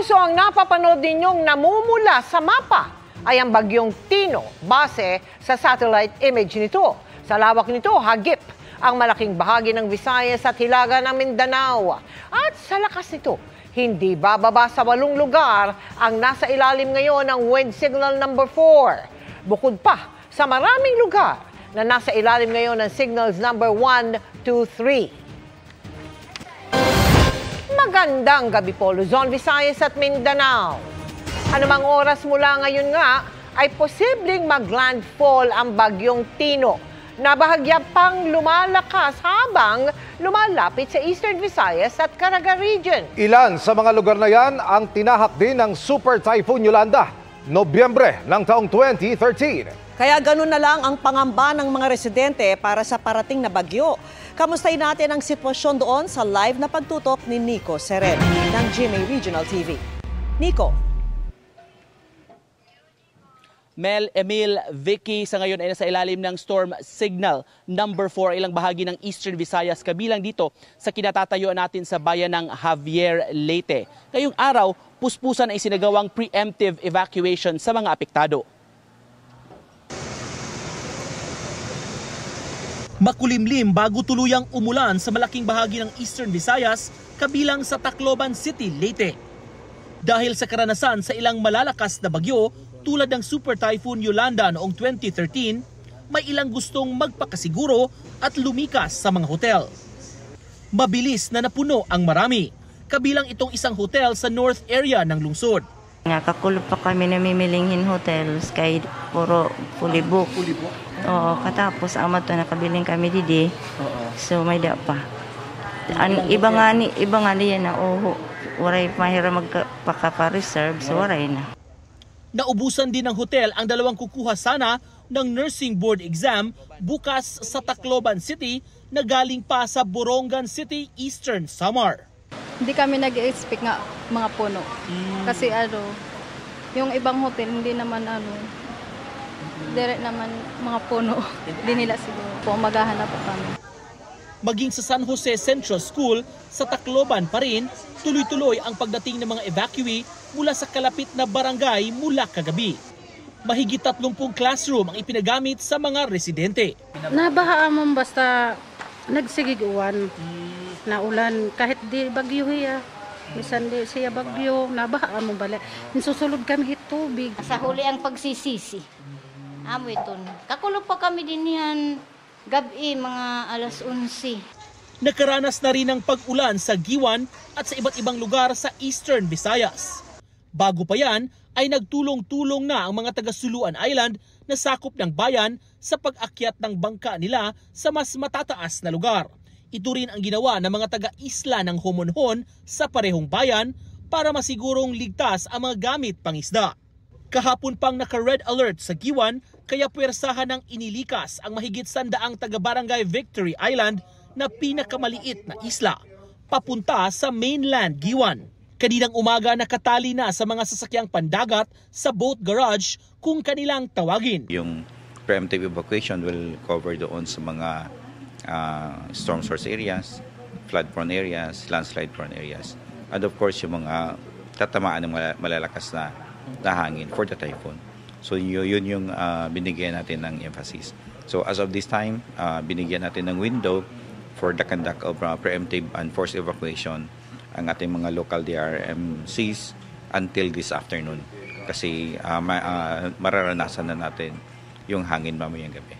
So ang napapanood ninyong namumula sa mapa ay ang bagyong Tino base sa satellite image nito. Sa lawak nito, hagip ang malaking bahagi ng Visayas at Hilaga ng Mindanao. At sa lakas nito, hindi bababa sa 8 lugar ang nasa ilalim ngayon ng wind signal number 4. Bukod pa sa maraming lugar na nasa ilalim ngayon ng signals number 1, 2, 3. Magandang gabi po, Luzon, Visayas at Mindanao. Anumang oras mula ngayon nga ay posibleng maglandfall ang bagyong Tino na bahagya pang lumalakas habang lumalapit sa Eastern Visayas at Caraga Region. Ilan sa mga lugar na yan ang tinahak din ng Super Typhoon Yolanda, Nobyembre ng taong 2013. Kaya ganun na lang ang pangamba ng mga residente para sa parating na bagyo. Kamustahin natin ang sitwasyon doon sa live na pagtutok ni Nico Sereno ng GMA Regional TV. Nico. Mel, Emil, Vicky, sa ngayon ay nasa ilalim ng storm signal number 4, ilang bahagi ng Eastern Visayas, kabilang dito sa kinatatayuan natin sa bayan ng Javier, Leyte. Ngayong araw, puspusan ay sinagawang preemptive evacuation sa mga apektado. Makulimlim bago tuluyang umulan sa malaking bahagi ng Eastern Visayas, kabilang sa Tacloban City, Leyte. Dahil sa karanasan sa ilang malalakas na bagyo tulad ng Super Typhoon Yolanda noong 2013, may ilang gustong magpakasiguro at lumikas sa mga hotel. Mabilis na napuno ang marami, kabilang itong isang hotel sa north area ng lungsod. Kakulog pa kami namimilinghin hotels kay puro fully book. Oo, katapos amat to nakabiling kami didi. So may da pa. Iba nga ni yan na waray mahira magpaka-reserve, so waray na. Naubusan din ng hotel ang dalawang kukuha sana ng nursing board exam bukas sa Tacloban City na galing pa sa Borongan City, Eastern Samar. Hindi kami nag-expect nga mga puno. Kasi yung ibang hotel hindi naman direct naman mga puno. Hindi nila siguro po maghahanap pa kami. Maging sa San Jose Central School sa Tacloban pa rin, tuloy-tuloy ang pagdating ng mga evacuee mula sa kalapit na barangay mula kagabi. Mahigit 30 classroom ang ipinagamit sa mga residente. Nabahaan mo basta nagsigig uwan na ulan kahit di bagyo hiya. Bisan di siya bagyo, nabahaan mo bala. Susulod kami tubig. Sa huli ang pagsisisi. Amo iton. Kakulog pa kami din yan gabi mga alas 11. Nakaranas na rin ng pag-ulan sa Giwan at sa iba't ibang lugar sa Eastern Visayas. Bago pa yan ay nagtulong-tulong na ang mga taga-Suluan Island na sakop ng bayan sa pag-akyat ng bangka nila sa mas matataas na lugar. Ito rin ang ginawa ng mga taga-isla ng Homonhon sa parehong bayan para masigurong ligtas ang mga gamit pangisda. Kahapon pang naka-red alert sa Giwan kaya puwersahan ng inilikas ang mahigit 100 taga-barangay Victory Island na pinakamaliit na isla papunta sa mainland Giwan. Kaninang umaga nakatali na sa mga sasakyang pandagat sa boat garage kung kanilang tawagin. Yung preemptive evacuation will cover doon sa mga storm source areas, flood prone areas, landslide prone areas. And of course yung mga tatamaan ng malalakas na hangin for the typhoon. So yun yung binigyan natin ng emphasis. So as of this time, binigyan natin ng window for the conduct of preemptive and forced evacuation ang ating mga local DRMCs until this afternoon. Kasi mararanasan na natin yung hangin mamayang gabi.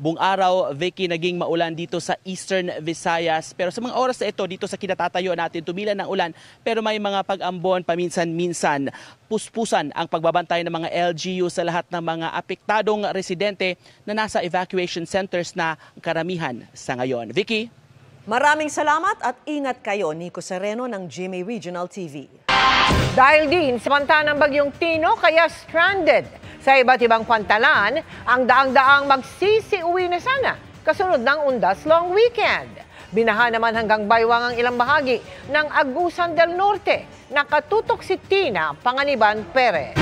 Buong araw, Vicky, naging maulan dito sa Eastern Visayas. Pero sa mga oras na ito, dito sa kinatatayo natin, tumilan ng ulan. Pero may mga pag-ambon, paminsan-minsan. Puspusan ang pagbabantay ng mga LGU sa lahat ng mga apektadong residente na nasa evacuation centers na karamihan sa ngayon. Vicky? Maraming salamat at ingat kayo, Nico Sereno ng GMA Regional TV. Dahil din sa banta ng bagyong Tino, kaya stranded sa iba't ibang pantalan ang daang-daang magsisi-uwi na sana kasunod ng Undas Long Weekend. Binaha naman hanggang baywang ang ilang bahagi ng Agusan del Norte. Nakatutok si Tina Panganiban Perez.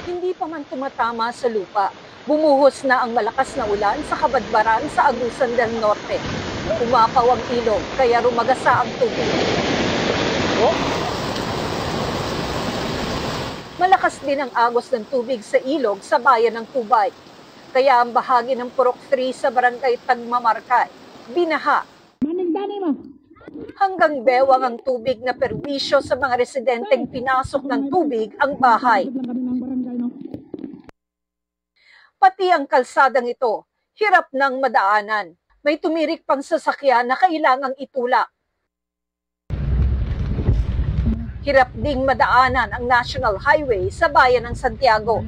Hindi pa man tumatama sa lupa, bumuhos na ang malakas na ulan sa Kabadbaran sa Agusan del Norte. Umapaw ang ilog kaya rumagasa ang tubig. Malakas din ang agos ng tubig sa ilog sa bayan ng Tubay. Kaya ang bahagi ng Purok 3 sa barangay Tagmamarkay, binaha. Hanggang bewang ang tubig na perwisyo sa mga residenteng pinasok ng tubig ang bahay. Pati ang kalsadang ito, hirap ng madaanan. May tumirik pang sasakyan na kailangang itulak. Hirap ding madaanan ang National Highway sa bayan ng Santiago.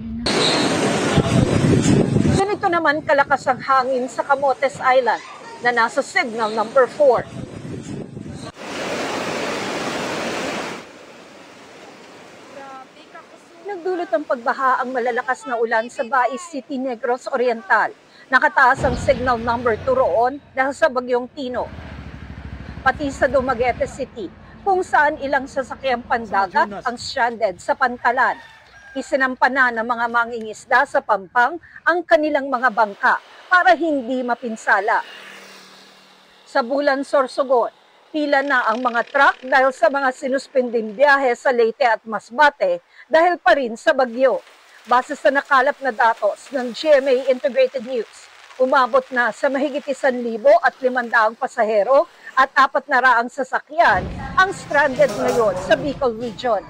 Ganito naman kalakas ang hangin sa Camotes Island na nasa signal number 4. Nagdulot ang pagbaha ang malalakas na ulan sa Bais City, Negros Oriental. Nakataas ang signal number 2 roon dahil sa bagyong Tino. Pati sa Dumaguete City, kung saan ilang sasakyang pandagat ang stranded sa pantalan. Isinampa ng mga mangingisda sa Pampang ang kanilang mga bangka para hindi mapinsala. Sa Bulan, Sorsogon, pila na ang mga truck dahil sa mga sinuspending biyahe sa Leyte at Masbate dahil pa rin sa bagyo. Base sa nakalap na datos ng GMA Integrated News, umabot na sa mahigit 1,500 pasahero at 400 sasakyan ang stranded ngayon sa Bicol Region.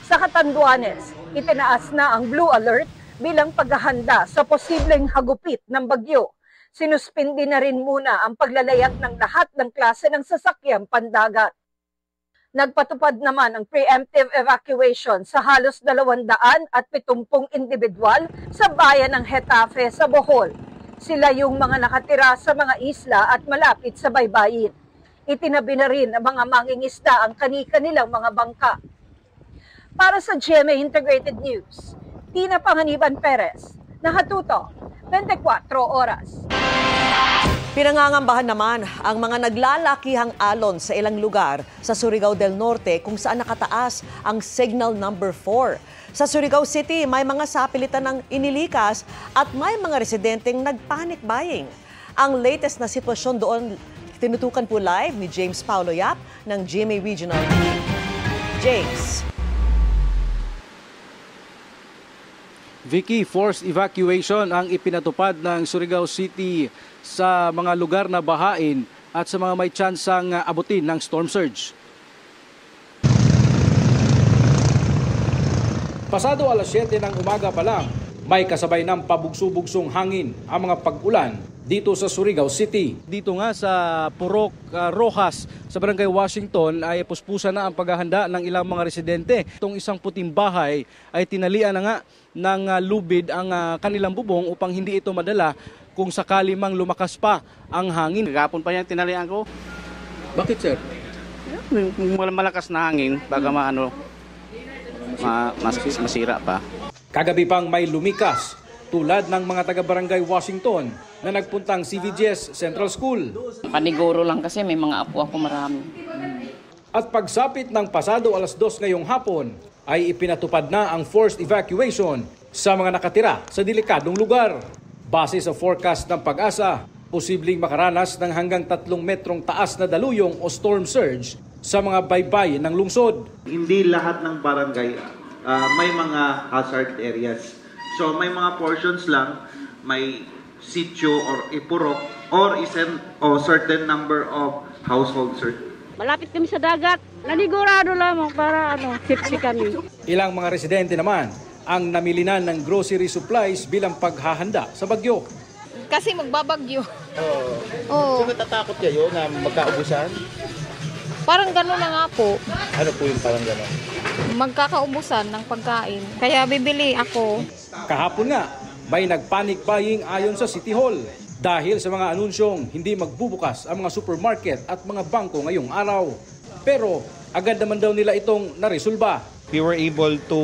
Sa Catanduanes, itinaas na ang Blue Alert bilang paghahanda sa posibleng hagupit ng bagyo. Sinuspindi na rin muna ang paglalayag ng lahat ng klase ng sasakyang pandagat. Nagpatupad naman ang preemptive evacuation sa halos 270 individual sa bayan ng Hetafe sa Bohol. Sila yung mga nakatira sa mga isla at malapit sa baybayin. Itinabi na rin ng mga mangingisda ang kani-kanilang mga bangka. Para sa GMA Integrated News, Tina Panganiban Perez, nakatutok 24 oras. Pinangangambahan naman ang mga naglalakihang alon sa ilang lugar sa Surigao del Norte kung saan nakataas ang signal number 4. Sa Surigao City, may mga sapilitan ng inilikas at may mga residenteng nag-panic buying. Ang latest na sitwasyon doon, tinutukan po live ni James Paulo Yap ng GMA Regional TV. James. Vicky, forced evacuation ang ipinatupad ng Surigao City sa mga lugar na bahain at sa mga may tsansang abutin ng storm surge. Pasado alas 7 ng umaga pa lang, may kasabay ng pabugso-bugsong hangin ang mga pag-ulan dito sa Surigao City. Dito nga sa Purok Rojas sa Barangay Washington ay puspusan na ang paghahanda ng ilang mga residente. Itong isang puting bahay ay tinalian na nga ng lubid ang kanilang bubong upang hindi ito madala kung sakali mang lumakas pa ang hangin. Gapon pa yan tinalian ko. Bakit, sir? Kung malakas na hangin, baka masira pa. Kagabi pang may lumikas tulad ng mga taga-barangay Washington na nagpuntang CVGS Central School. Paniguro lang kasi may mga apo ako marami. At pagsapit ng pasado alas 2 ngayong hapon ay ipinatupad na ang forced evacuation sa mga nakatira sa delikadong lugar. Base sa forecast ng Pag-asa, posibleng makaranas ng hanggang 3 metrong taas na daluyong o storm surge sa mga baybayin ng lungsod. Hindi lahat ng barangay may mga hazard areas. So may mga portions lang, may sitio or ipurok or certain number of households. Malapit kami sa dagat. Nanigurado lamang para safety kami. Ilang mga residente naman ang namilinan ng grocery supplies bilang paghahanda sa bagyo. Kasi magbabagyo. So natatakot kayo na magkaubusan? Parang gano'n na nga po. Ano po yung parang gano'n? Magkakaubusan ng pagkain. Kaya bibili ako. Kahapon nga, may nag-panic buying ayon sa City Hall dahil sa mga anunsyong hindi magbubukas ang mga supermarket at mga bangko ngayong araw. Pero agad naman daw nila itong naresolba. We were able to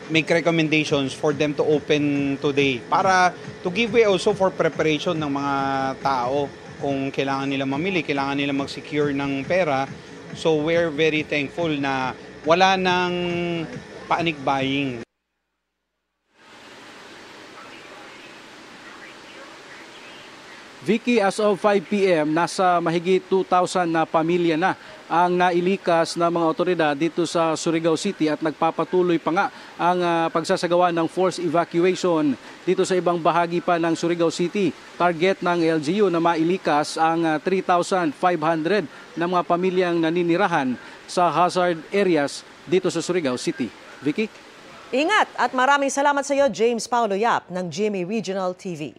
make recommendations for them to open today para to give way also for preparation ng mga tao kung kailangan nila mamili, kailangan nila mag-secure ng pera. So we're very thankful na wala nang panic buying. Vicky, as of 5 p.m., nasa mahigit 2,000 na pamilya na ang nailikas ng mga otoridad dito sa Surigao City at nagpapatuloy pa nga ang pagsasagawa ng forced evacuation dito sa ibang bahagi pa ng Surigao City. Target ng LGU na mailikas ang 3,500 na mga pamilyang naninirahan sa hazard areas dito sa Surigao City. Vicky? Ingat at maraming salamat sa iyo, James Paulo Yap ng GMA Regional TV.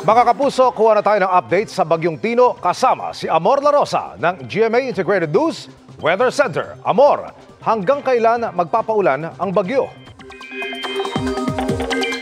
Mga kapuso, kuha na tayo ng update sa Bagyong Tino kasama si Amor La Rosa ng GMA Integrated News Weather Center. Amor, hanggang kailan magpapaulan ang bagyo?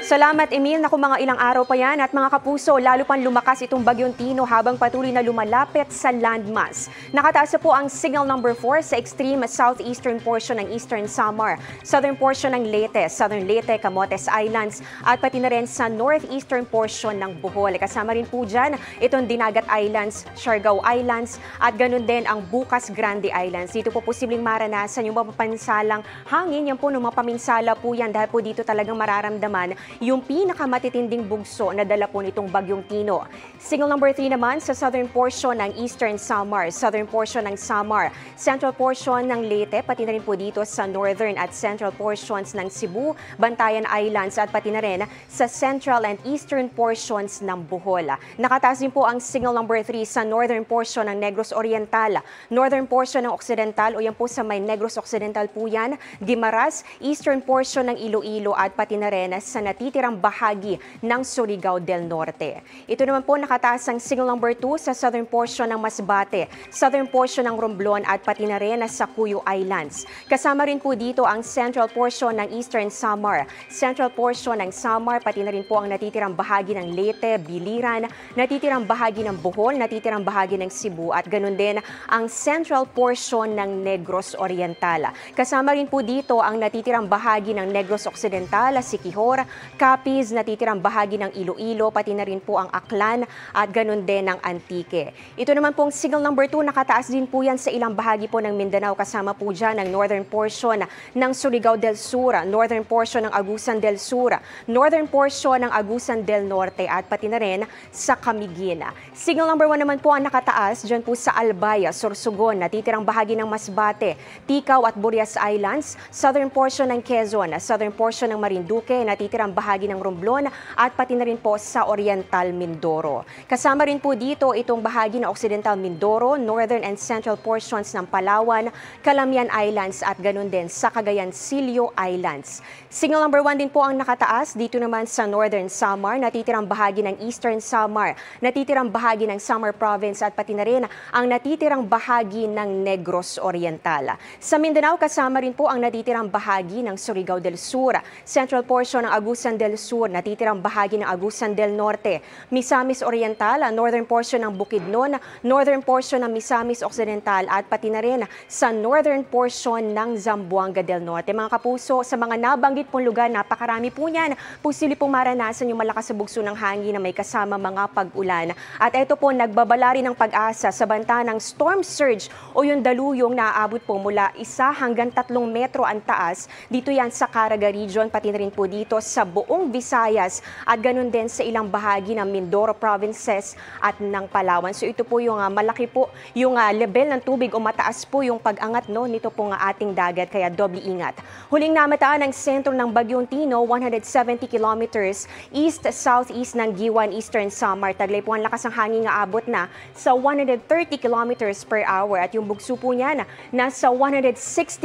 Salamat, Emil. Naku, mga ilang araw pa yan at mga kapuso, lalo pang lumakas itong Bagyong Tino habang patuloy na lumalapit sa landmass. Nakataas na po ang signal number 4 sa extreme southeastern portion ng Eastern Samar, southern portion ng Leyte, southern Leyte, Camotes Islands at pati na rin sa northeastern portion ng Bohol. Kasama rin po dyan itong Dinagat Islands, Siargao Islands at ganun din ang Bukas Grande Islands. Dito po posibleng maranasan yung mapapansalang hangin. Yan po, mapaminsala po yan dahil po dito talagang mararamdaman yung pinakamatitinding bugso na dala po nitong Bagyong Tino. Signal number 3 naman sa southern portion ng Eastern Samar, southern portion ng Samar, central portion ng Leyte, pati na rin po dito sa northern at central portions ng Cebu, Bantayan Islands at pati na rin sa central and eastern portions ng Bohol. Nakataas din po ang signal number 3 sa northern portion ng Negros Oriental, northern portion ng Occidental o yan po sa may Negros Occidental po yan, Guimaras, eastern portion ng Iloilo at pati na rin sa natitirang bahagi ng Surigao del Norte. Ito naman po nakataas ang signal number 2 sa southern portion ng Masbate, southern portion ng Romblon at pati na rin sa Cuyo Islands. Kasama rin po dito ang central portion ng Eastern Samar, central portion ng Samar, pati na rin po ang natitirang bahagi ng Leyte, Biliran, natitirang bahagi ng Bohol, natitirang bahagi ng Cebu at ganun din ang central portion ng Negros Oriental. Kasama rin po dito ang natitirang bahagi ng Negros Occidental, Siquijor, Capiz, natitirang bahagi ng Iloilo, pati na rin po ang Aklan at ganun din ang Antique. Ito naman pong signal number 2, nakataas din po yan sa ilang bahagi po ng Mindanao, kasama po dyan ang northern portion ng Surigao del Sur, northern portion ng Agusan del Sur, northern portion ng Agusan del Norte at pati na rin sa Camiguin. Signal number 1 naman po ang nakataas dyan po sa Albaya, Sorsogon, natitirang bahagi ng Masbate, Ticao at Burias Islands, southern portion ng Quezon, southern portion ng Marinduque, natitirang bahagi ng Romblon at pati na rin po sa Oriental Mindoro. Kasama rin po dito itong bahagi ng Occidental Mindoro, northern and central portions ng Palawan, Calamian Islands at ganun din sa Cagayan Silio Islands. Signal number 1 din po ang nakataas dito naman sa northern Samar, natitirang bahagi ng Eastern Samar, natitirang bahagi ng Samar Province at pati na rin ang natitirang bahagi ng Negros Oriental. Sa Mindanao, kasama rin po ang natitirang bahagi ng Surigao del Sur, central portion ng Agusan del Sur, natitirang bahagi ng Agusan del Norte, Misamis Oriental, northern portion ng Bukidnon, northern portion ng Misamis Occidental at pati na rin sa northern portion ng Zamboanga del Norte. Mga kapuso, sa mga nabanggit pong lugar, napakarami po niyan. Posible pong maranasan yung malakas sa bugso ng hangin na may kasama mga pag-ulan. At ito po, nagbabala rin ng pag-asa sa banta ng storm surge o yung daluyong naaabot po mula 1 hanggang 3 metro ang taas. Dito yan sa Caraga Region, pati na rin po dito sa buong Visayas at ganun din sa ilang bahagi ng Mindoro Provinces at ng Palawan. So ito po yung malaki po yung level ng tubig o mataas po yung pag-angat nito po ating dagat, kaya doble ingat. Huling namataan ang sentro ng Bagyong Tino, 170 kilometers east-southeast ng Giwan, Eastern Samar. Taglay po ang lakas ng hangin nga abot na sa 130 kilometers per hour at yung bugso po niya nasa 160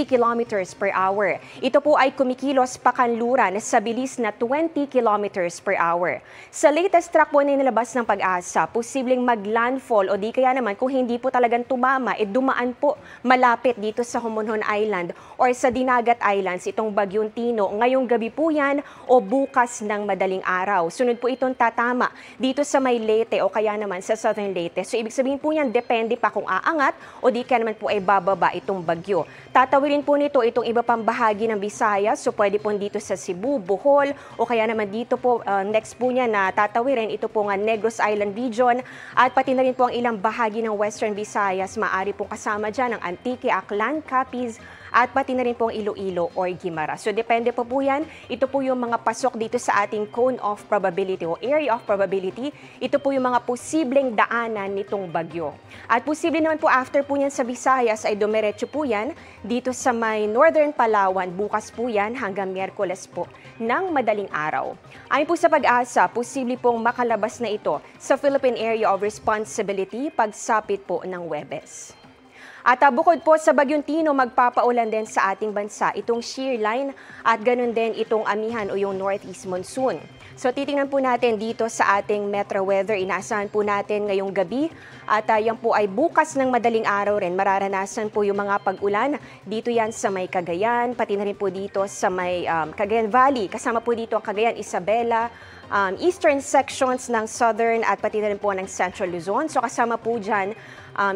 kilometers per hour. Ito po ay kumikilos pakanluran sa bilis na 20 kilometers per hour. Sa latest track po na inilabas ng Pag-asa, posibleng mag-landfall o di kaya naman kung hindi po talagang tumama, dumaan po malapit dito sa Homonhon Island or sa Dinagat Islands itong Bagyong Tino. Ngayong gabi po yan o bukas ng madaling araw. Sunod po itong tatama dito sa may Leyte o kaya naman sa Southern Leyte. So ibig sabihin po yan, depende pa kung aangat o di kaya naman po ay bababa itong bagyo. Tatawirin po nito itong iba pang bahagi ng Visayas. So pwede po dito sa Cebu, Bohol o kaya naman dito po next po niya na tatawirin ito po nga Negros Island Region at pati na rin po ang ilang bahagi ng Western Visayas. Maari po kasama dyan ang Antique, Aklan, Capiz at pati na rin pong Iloilo or Guimaras. So depende po yan. Ito po yung mga pasok dito sa ating cone of probability o area of probability. Ito po yung mga posibleng daanan nitong bagyo. At posible naman po after po yan sa Visayas ay dumiretso po yan dito sa may Northern Palawan. Bukas po yan hanggang Miyerkules po ng madaling araw. Ayon po sa Pag-asa, posible pong makalabas na ito sa Philippine Area of Responsibility pagsapit po ng Huwebes. At bukod po sa Bagyong Tino, magpapaulan din sa ating bansa itong shear line at ganun din itong amihan o yung northeast monsoon. So titingnan po natin dito sa ating Metro Weather, inaasahan po natin ngayong gabi at yan po ay bukas ng madaling araw rin. Mararanasan po yung mga pag-ulan dito yan sa may Cagayan, pati na rin po dito sa may Cagayan Valley. Kasama po dito ang Cagayan, Isabela, eastern sections ng southern at pati na rin po ng central Luzon. So kasama po dyan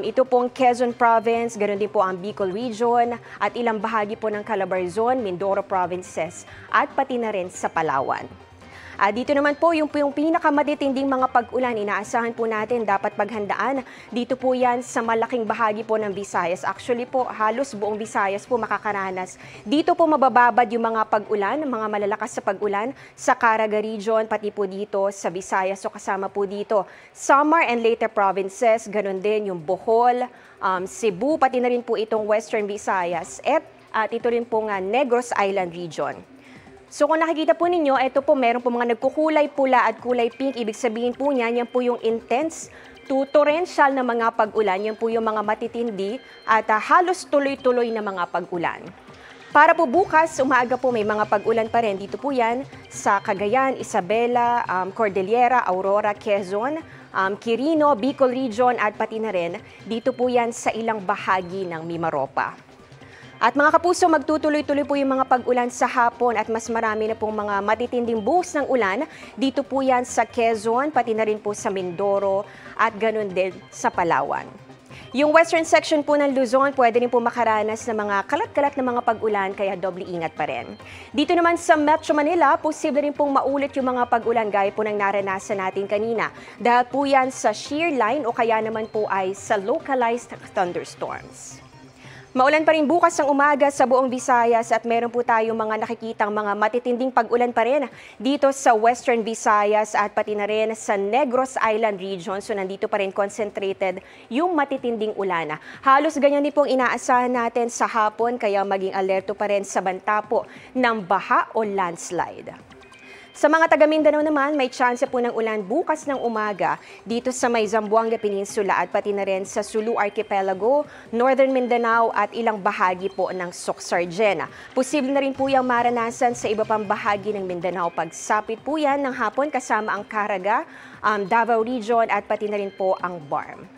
ito pong Quezon Province, ganoon din po ang Bicol Region at ilang bahagi po ng Calabarzon, Mindoro Provinces at pati na rin sa Palawan. Dito naman po yung pinakamatitinding mga pag-ulan, inaasahan po natin dapat paghandaan. Dito po yan sa malaking bahagi po ng Visayas. Actually po, halos buong Visayas po makakaranas. Dito po mabababad yung mga pag-ulan, mga malalakas sa pag-ulan sa Caraga Region, pati po dito sa Visayas. So kasama po dito Samar and Leyte Provinces, ganun din yung Bohol, Cebu, pati na rin po itong Western Visayas at ito rin po nga Negros Island Region. So kung nakikita po ninyo, ito po meron po mga nagkukulay pula at kulay pink. Ibig sabihin po niyan, yan po yung intense to torrential na mga pag-ulan. Yan po yung mga matitindi at halos tuloy-tuloy na mga pag-ulan. Para po bukas, umaga po may mga pag-ulan pa rin. Dito po yan sa Cagayan, Isabela, Cordillera, Aurora, Quezon, Quirino, Bicol Region at pati na rin dito po yan sa ilang bahagi ng Mimaropa. At mga kapuso, magtutuloy-tuloy po yung mga pag-ulan sa hapon at mas marami na pong mga matitinding buhos ng ulan. Dito po yan sa Quezon, pati na rin po sa Mindoro at ganun din sa Palawan. Yung western section po ng Luzon, pwede rin po makaranas ng mga kalat-kalat na mga pag-ulan, kaya doble ingat pa rin. Dito naman sa Metro Manila, posible rin pong maulit yung mga pag-ulan gaya po ng naranasan natin kanina. Dahil po yan sa shear line o kaya naman po ay sa localized thunderstorms. Maulan pa rin bukas ng umaga sa buong Visayas at meron po tayong mga nakikitang mga matitinding pag-ulan pa rin dito sa Western Visayas at pati na rin sa Negros Island Region. So nandito pa rin concentrated yung matitinding ulan. Halos ganyan din pong inaasahan natin sa hapon kaya maging alerto pa rin sa banta po ng baha o landslide. Sa mga taga Mindanao naman, may tsansa po ng ulan bukas ng umaga dito sa may Zamboanga Peninsula at pati na rin sa Sulu Archipelago, Northern Mindanao at ilang bahagi po ng Soc-Sargena. Posible na rin po yung maranasan sa iba pang bahagi ng Mindanao. Pagsapit po yan ng hapon kasama ang Caraga, Davao Region at pati na rin po ang Barm.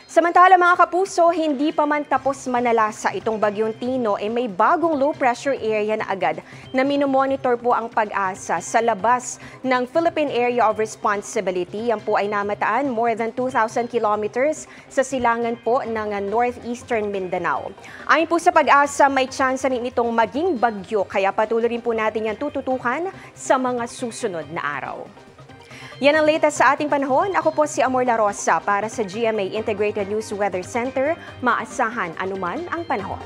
Samantala mga kapuso, hindi pa man tapos manalasa itong Bagyong Tino, may bagong low pressure area na agad na minomonitor po ang Pag-asa sa labas ng Philippine Area of Responsibility. Yan po ay namataan more than 2,000 kilometers sa silangan po ng northeastern Mindanao. Ayon po sa Pag-asa, may tsansa rin itong maging bagyo kaya patuloy rin po natin yan tututukan sa mga susunod na araw. Yan ang latest sa ating panahon. Ako po si Amor La Rosa para sa GMA Integrated News Weather Center. Maasahan anuman ang panahon.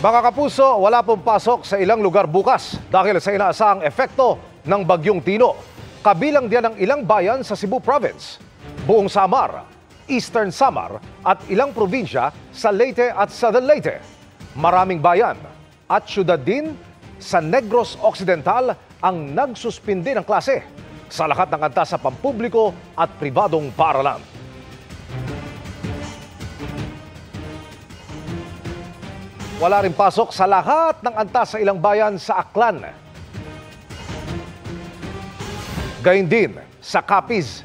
Mga kapuso, wala pong pasok sa ilang lugar bukas dahil sa inaasahang epekto ng Bagyong Tino. Kabilang diyan ang ilang bayan sa Cebu Province, buong Samar, Eastern Samar at ilang probinsya sa Leyte at Southern Leyte. Maraming bayan at syudad din sa Negros Occidental ang nagsuspindi ng klase sa lahat ng antas sa pampubliko at pribadong paaralan. Wala rin pasok sa lahat ng antas sa ilang bayan sa Aklan. Gayun din sa Capiz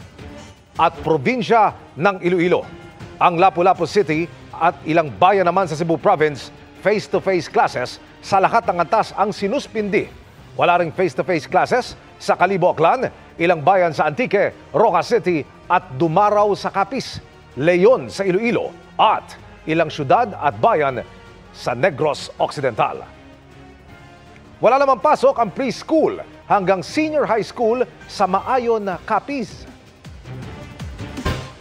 at probinsya ng Iloilo. Ang Lapu-Lapu City at ilang bayan naman sa Cebu Province, face-to-face classes sa lahat ng antas ang sinuspindi. Wala ring face-to-face classes sa Kalibo, Aklan, ilang bayan sa Antique, Rojas City at Dumaraw sa Capiz, Leon sa Iloilo at ilang syudad at bayan sa Negros Occidental. Wala namang pasok ang preschool hanggang senior high school sa Maayon, Capiz.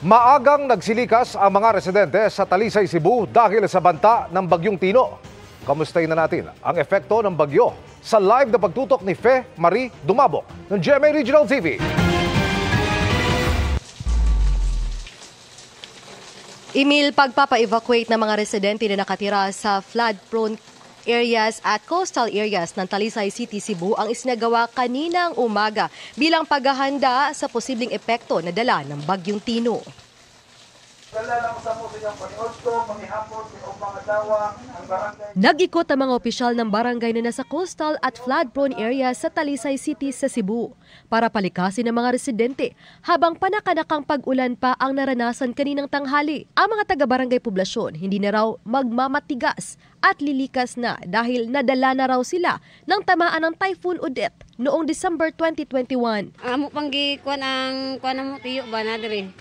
Maagang nagsilikas ang mga residente sa Talisay, Cebu dahil sa banta ng Bagyong Tino. Kamustahin na natin ang epekto ng bagyo sa live na pagtutok ni Fe Marie Dumabok ng GMA Regional TV. Emil, pagpapa-evacuate ng mga residente na nakatira sa flood-prone areas at coastal areas ng Talisay City, Cebu ang isinagawa kaninang umaga bilang paghahanda sa posibleng epekto na dala ng Bagyong Tino. Nag-ikot ang mga opisyal ng barangay na nasa coastal at flood-prone areas sa Talisay City sa Cebu para palikasin ang mga residente habang panakanakang pag-ulan pa ang naranasan kaninang tanghali. Ang mga taga-barangay poblasyon hindi na raw magmamatigas at lilikas na dahil nadala na raw sila ng tamaan ng Typhoon Odette noong December 2021. Amo panggi kuan ang kuan mo tiyo ba na dire?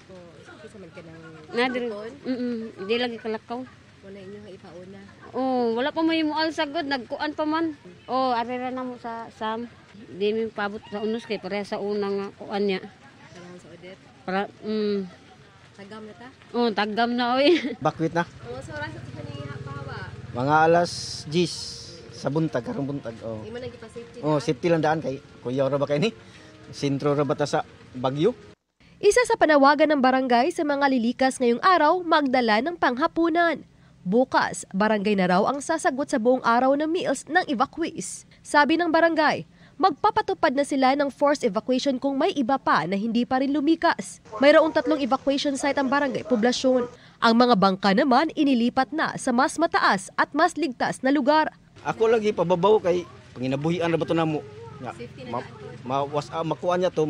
Nadir. Di lagi kalakaw. Wala inyo ipauna. Oh, wala pa may mual sagod, nagkuan pa man. Oh, arera na mo sa Sam. Di mi pabot sa unos kay pareha sa unang kuan niya. Kailangan sa Odette. Para Tagam na ta? Oh, tagam na oy. Bakwit na. Oo, sa oras sa ni pahawa. Mga alas 10 sa buntag, karong buntag. Oh. Di man nagpa-safety. Oh, safety lang daan kay kuya ra ba kay ni? Sentro ra ba ta sa Bagyo? Isa sa panawagan ng barangay sa mga lilikas ngayong araw, magdala ng panghapunan. Bukas, barangay na raw ang sasagot sa buong araw ng meals ng evacuees. Sabi ng barangay, magpapatupad na sila ng forced evacuation kung may iba pa na hindi pa rin lumikas. Mayroong 3 evacuation site ang barangay poblasyon. Ang mga bangka naman inilipat na sa mas mataas at mas ligtas na lugar. Ako lagi pababaw kay panginabuhian ra ba to namo. Makuha niya to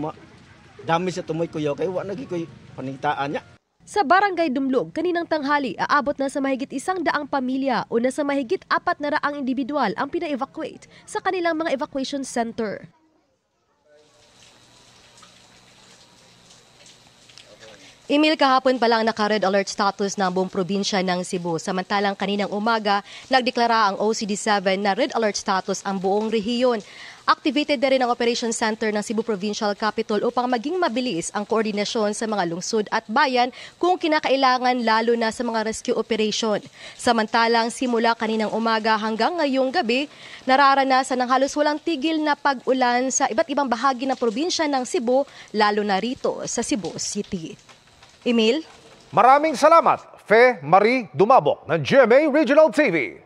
dami sa tumoy kuya kay wa nagi koy panitaan niya. Sa barangay Dumlog, kaninang tanghali, aabot na sa mahigit 100 pamilya o na sa mahigit 400 individual ang pina-evacuate sa kanilang mga evacuation center. Emil, kahapon pa lang naka-red alert status ng buong probinsya ng Cebu. Samantalang kaninang umaga, nagdeklara ang OCD7 na red alert status ang buong rehiyon. Activated na rin ang Operation Center ng Cebu Provincial Capital upang maging mabilis ang koordinasyon sa mga lungsod at bayan kung kinakailangan lalo na sa mga rescue operation. Samantalang simula kaninang umaga hanggang ngayong gabi, nararanasan ng halos walang tigil na pag-ulan sa iba't ibang bahagi ng probinsya ng Cebu, lalo na rito sa Cebu City. Emil? Maraming salamat, Fe Marie Dumabok ng GMA Regional TV.